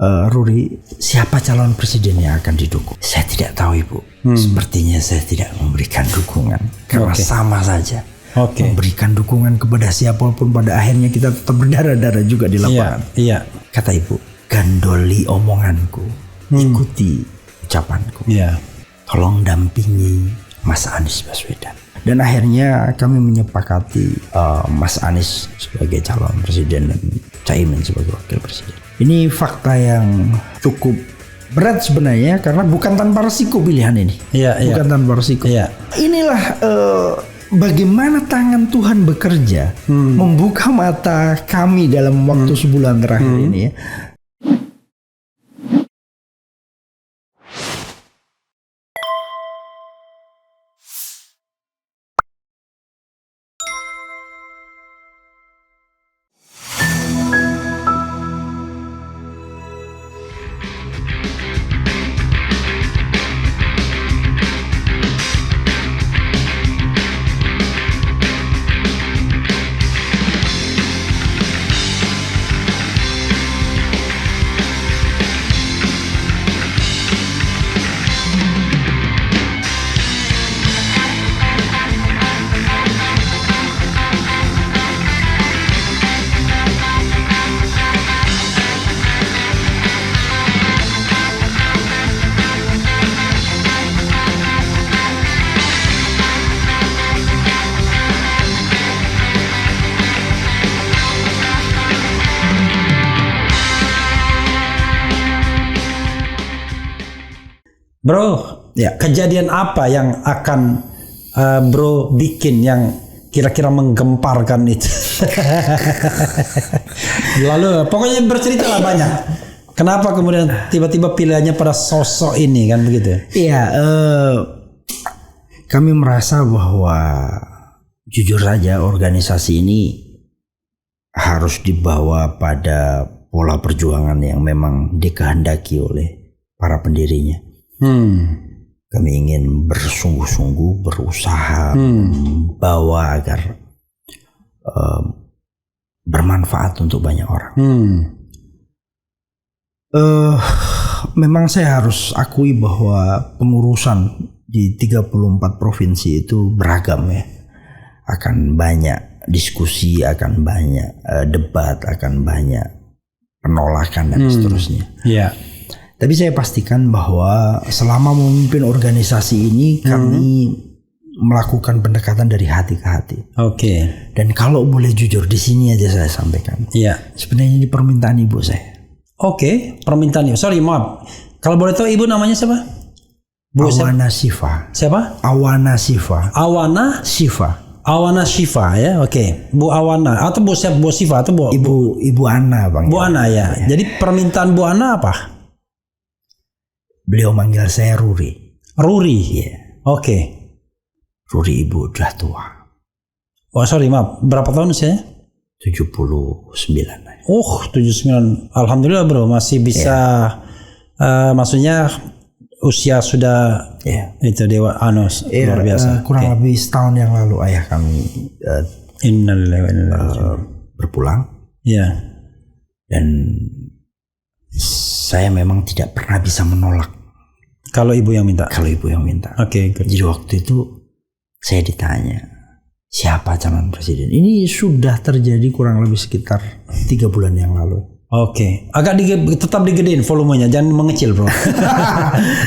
Ruri, siapa calon presiden yang akan didukung? Saya tidak tahu, Ibu. Sepertinya saya tidak memberikan dukungan karena sama saja. Memberikan dukungan kepada siapapun, pada akhirnya kita tetap berdarah-darah juga di lapangan. Iya. Kata Ibu, gandoli omonganku, ikuti ucapanku. Tolong dampingi Mas Anies Baswedan. Dan akhirnya kami menyepakati Mas Anies sebagai calon presiden dan Caimin sebagai wakil presiden. Ini fakta yang cukup berat sebenarnya karena bukan tanpa resiko pilihan ini. Bukan tanpa resiko. Inilah bagaimana tangan Tuhan bekerja membuka mata kami dalam waktu sebulan terakhir ini ya. Bro, kejadian apa yang akan bro bikin yang kira-kira menggemparkan itu? Lalu pokoknya berceritalah banyak. Kenapa kemudian tiba-tiba pilihannya pada sosok ini kan begitu? Iya, kami merasa bahwa jujur saja organisasi ini harus dibawa pada pola perjuangan yang memang dikehendaki oleh para pendirinya. Kami ingin bersungguh-sungguh berusaha membawa agar bermanfaat untuk banyak orang. Memang saya harus akui bahwa pengurusan di 34 provinsi itu beragam ya. Akan banyak diskusi, akan banyak debat, akan banyak penolakan dan seterusnya. Tapi saya pastikan bahwa selama memimpin organisasi ini kami melakukan pendekatan dari hati ke hati. Dan kalau boleh jujur di sini aja saya sampaikan. Sebenarnya ini permintaan ibu saya. Permintaan ibu. Sorry, maaf. Kalau boleh tahu ibu namanya siapa? Bu Awana Sifa. Siapa? Awana Sifa. Awana Sifa. Awana Sifa ya. Bu Awana atau Bu Sifa atau Bu Ibu Ana, Bang. Bu Ana ya. Jadi permintaan Bu Ana apa? Beliau manggil saya Ruri. Ruri? Ruri, ibu udah tua. Sorry, maaf. Berapa tahun usianya? 79. 79. Alhamdulillah bro, masih bisa. Maksudnya usia sudah itu dewa luar biasa. Kurang lebih setahun yang lalu ayah kami berpulang. Dan saya memang tidak pernah bisa menolak kalau ibu yang minta. Jadi waktu itu saya ditanya siapa calon presiden. Ini sudah terjadi kurang lebih sekitar 3 bulan yang lalu. Agak tetap digedein volumenya, jangan mengecil bro.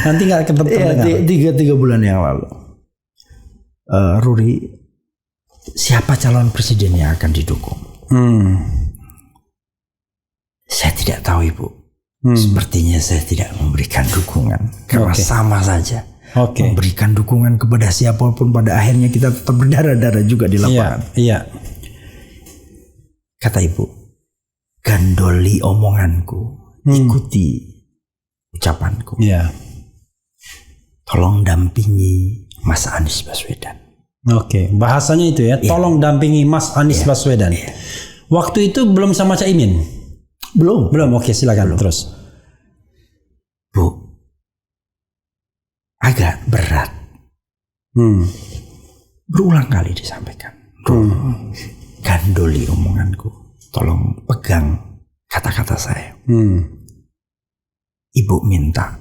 Nanti nggak kedengar. 3 bulan yang lalu. Ruri, siapa calon presiden yang akan didukung? Saya tidak tahu, Ibu. Sepertinya saya tidak memberikan dukungan karena sama saja. Memberikan dukungan kepada siapapun pada akhirnya kita tetap berdarah-darah juga di lapangan. Kata Ibu, gandoli omonganku, ikuti ucapanku. Tolong dampingi Mas Anies Baswedan. Bahasanya itu ya, tolong dampingi Mas Anies Baswedan. Waktu itu belum sama Caimin? Belum. Silakan terus. Bu, agak berat. Berulang kali disampaikan. Gandoli omonganku. Tolong pegang kata-kata saya. Ibu minta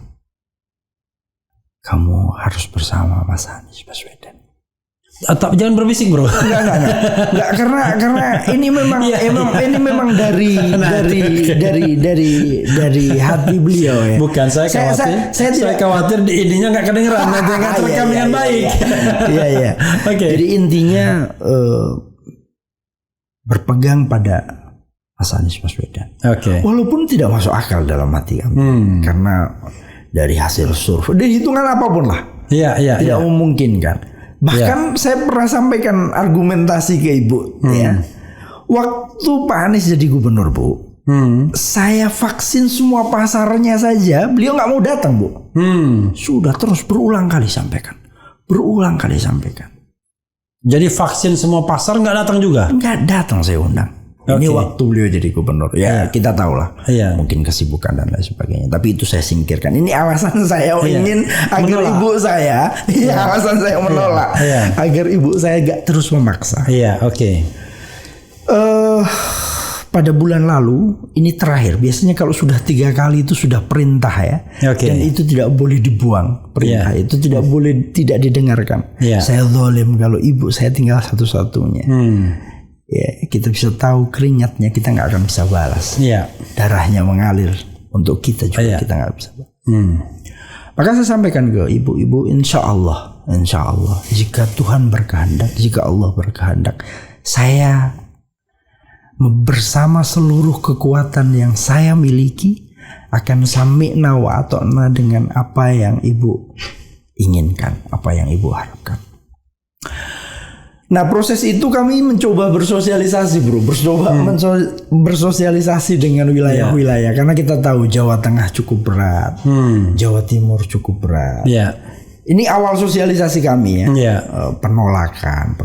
kamu harus bersama Mas Anies Baswedan. Atau jangan berbisik bro. Enggak, karena ini memang ini memang dari hati beliau ya. Bukan saya khawatir. Saya khawatir ininya nggak kedengeran nanti nggak terekam dengan baik. Iya. Oke. Jadi intinya berpegang pada Mas Anies Baswedan. Oke. Walaupun tidak masuk akal dalam hati kami, karena dari hasil survei, dari hitungan apapun lah, tidak memungkinkan. Bahkan saya pernah sampaikan argumentasi ke Ibu, ya. Waktu Pak Anies jadi gubernur, Bu, saya vaksin semua pasarnya saja, beliau nggak mau datang, Bu. Sudah terus berulang kali sampaikan. Jadi vaksin semua pasar nggak datang juga? Nggak datang saya undang. Ini waktu beliau jadi gubernur. Ya kita tahu lah. Mungkin kesibukan dan lain sebagainya. Tapi itu saya singkirkan. Ini alasan saya ingin agar menolak. Ibu saya. Alasan saya menolak. Agar ibu saya gak terus memaksa. Pada bulan lalu ini terakhir. Biasanya kalau sudah 3 kali itu sudah perintah ya. Dan itu tidak boleh dibuang. Perintah itu tidak boleh tidak didengarkan. Saya zalim kalau ibu saya tinggal satu-satunya. Ya, kita bisa tahu keringatnya kita nggak akan bisa balas. Darahnya mengalir untuk kita juga kita nggak bisa balas. Maka saya sampaikan ke ibu-ibu, insya Allah, jika Tuhan berkehendak, jika Allah berkehendak, saya bersama seluruh kekuatan yang saya miliki akan sami'na wa ata'na dengan apa yang ibu inginkan, apa yang ibu harapkan. Nah proses itu kami mencoba bersosialisasi bro, bersosialisasi dengan wilayah-wilayah karena kita tahu Jawa Tengah cukup berat, Jawa Timur cukup berat. Ini awal sosialisasi kami ya, penolakan.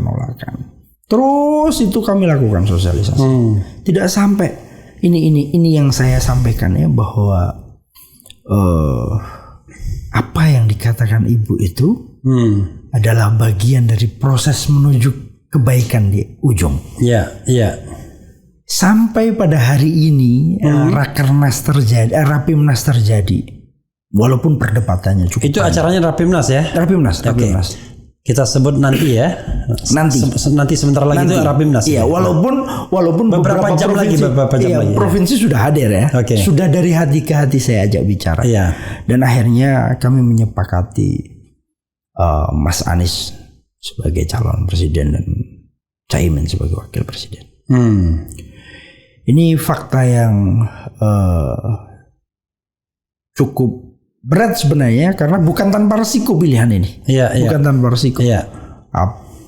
Terus itu kami lakukan sosialisasi. Tidak sampai ini yang saya sampaikan ya bahwa apa yang dikatakan ibu itu adalah bagian dari proses menuju kebaikan di ujung. Sampai pada hari ini Rakernas terjadi, Rapimnas terjadi. Walaupun perdebatannya cukup. Itu acaranya Rapimnas ya? Rapimnas. Kita sebut nanti ya. Nanti sebentar lagi itu Rapimnas. Iya, walaupun beberapa jam lagi. Provinsi sudah hadir ya. Sudah dari hati ke hati saya ajak bicara. Dan akhirnya kami menyepakati Mas Anies sebagai calon presiden dan Caimin sebagai wakil presiden. Ini fakta yang cukup berat sebenarnya karena bukan tanpa resiko pilihan ini. Bukan tanpa resiko.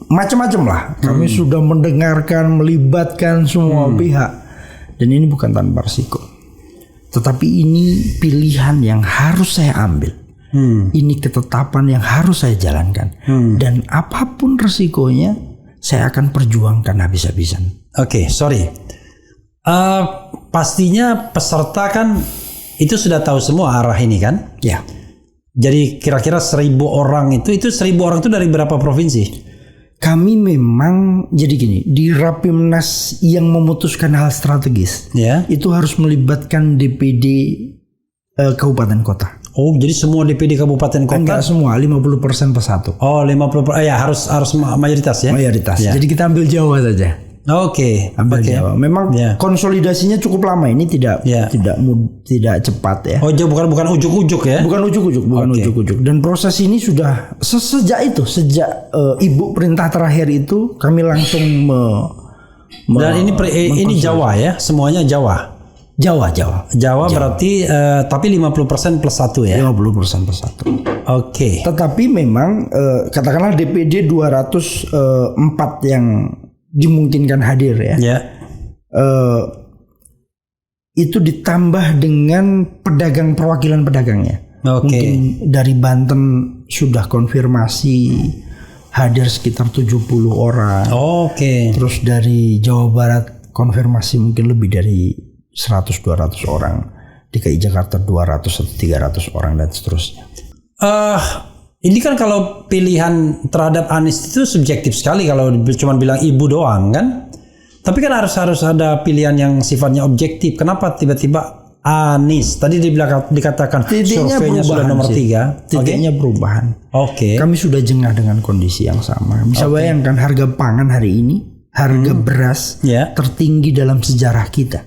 Macam-macam lah. Kami sudah mendengarkan, melibatkan semua pihak dan ini bukan tanpa resiko. Tetapi ini pilihan yang harus saya ambil. Ini ketetapan yang harus saya jalankan. Dan apapun resikonya saya akan perjuangkan habis-habisan. Sorry. Pastinya peserta kan itu sudah tahu semua arah ini kan? Jadi kira-kira 1.000 orang itu 1.000 orang itu dari berapa provinsi? Kami memang jadi gini, di Rapimnas yang memutuskan hal strategis itu harus melibatkan DPD kabupaten kota. Jadi semua DPD kabupaten kota? Enggak semua, 50% persatu. 50%. Harus mayoritas ya? Mayoritas. Jadi kita ambil Jawa saja. Ambil Jawa. Memang konsolidasinya cukup lama ini tidak cepat ya. Bukan ujuk-ujuk ya? Bukan ujuk-ujuk. Dan proses ini sudah sejak ibu perintah terakhir itu kami langsung dan ini Jawa ya? Semuanya Jawa. Jawa. Berarti tapi 50% plus 1 ya? 50% plus 1. Tetapi memang katakanlah DPD 204 yang dimungkinkan hadir ya. Itu ditambah dengan perwakilan pedagangnya. Mungkin dari Banten sudah konfirmasi hadir sekitar 70 orang. Terus dari Jawa Barat konfirmasi mungkin lebih dari 100-200 orang, DKI Jakarta 200 atau 300 orang dan seterusnya. Ini kan kalau pilihan terhadap Anies itu subjektif sekali kalau cuma bilang ibu doang kan. Tapi kan harus ada pilihan yang sifatnya objektif. Kenapa tiba-tiba Anies. Tadi dikatakan titiknya surveinya sudah nomor 3. Titiknya perubahan. Oke. Kami sudah jengah dengan kondisi yang sama. Bisa bayangkan harga pangan hari ini, harga beras tertinggi dalam sejarah kita.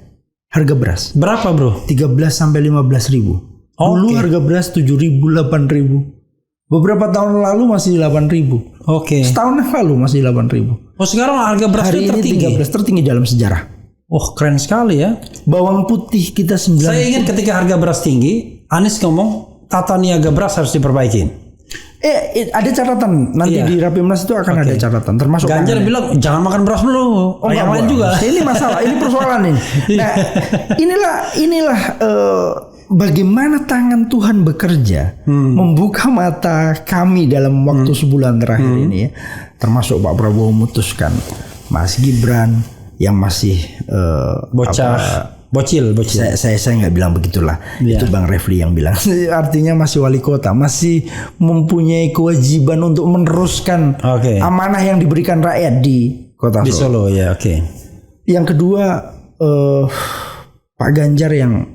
Harga beras. Berapa, Bro? 13 sampai 15 ribu. Dulu harga beras 7 ribu, 8 ribu. Beberapa tahun lalu masih 8 ribu. Setahun yang lalu masih 8 ribu. Sekarang harga beras hari ini 13 tertinggi dalam sejarah. Keren sekali ya. Bawang putih kita 9. Saya ingat ketika harga beras tinggi, Anies ngomong tata niaga beras harus diperbaikin. Ada catatan nanti di Rapimnas itu akan ada catatan, termasuk Ganjar bilang jangan makan beras dulu. Yang lain juga. Ini masalah, ini persoalan ini. Nah, inilah bagaimana tangan Tuhan bekerja membuka mata kami dalam waktu sebulan terakhir ini ya. Termasuk Pak Prabowo memutuskan Mas Gibran yang masih bocil. Saya nggak bilang begitulah. Itu Bang Refli yang bilang. Artinya masih wali kota, masih mempunyai kewajiban untuk meneruskan amanah yang diberikan rakyat di kota Solo. Di Solo ya, Yang kedua Pak Ganjar yang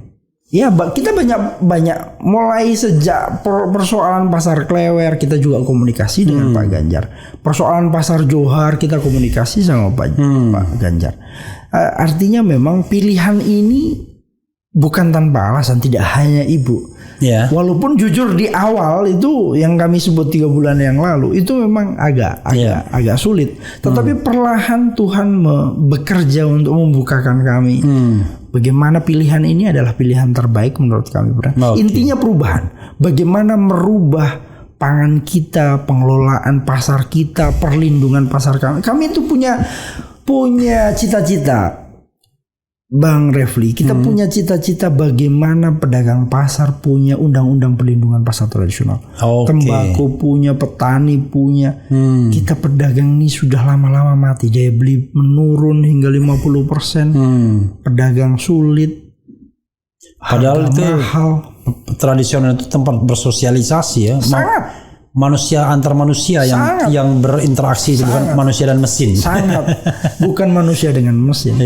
kita banyak mulai sejak persoalan pasar Klewer kita juga komunikasi dengan Pak Ganjar. Persoalan pasar Johar kita komunikasi sama Pak Ganjar. Artinya memang pilihan ini bukan tanpa alasan, tidak hanya Ibu. Walaupun jujur di awal itu yang kami sebut 3 bulan yang lalu itu memang agak sulit. Tetapi perlahan Tuhan bekerja untuk membukakan kami. Bagaimana pilihan ini adalah pilihan terbaik menurut kami. Intinya perubahan. Bagaimana merubah pangan kita, pengelolaan pasar kita, perlindungan pasar kami. Kami itu punya cita-cita, Bang Refli. Kita punya cita-cita bagaimana pedagang pasar punya undang-undang perlindungan pasar tradisional. Tembakau punya, petani punya. Kita pedagang ini sudah lama-lama mati. Daya beli menurun hingga 50%. Pedagang sulit. Padahal itu mahal. Tradisional itu tempat bersosialisasi ya. Sangat. Manusia antar manusia yang berinteraksi, bukan manusia dan mesin. Bukan manusia dengan mesin.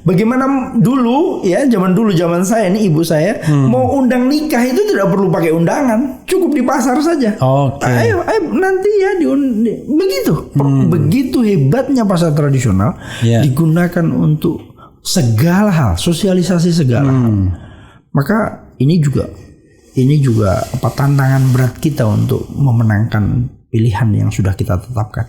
Bagaimana dulu ya, zaman saya ini ibu saya mau undang nikah itu tidak perlu pakai undangan, cukup di pasar saja. Ayo nanti ya begitu. Begitu hebatnya pasar tradisional digunakan untuk segala hal, sosialisasi segala hal. Maka ini juga tantangan berat kita untuk memenangkan pilihan yang sudah kita tetapkan.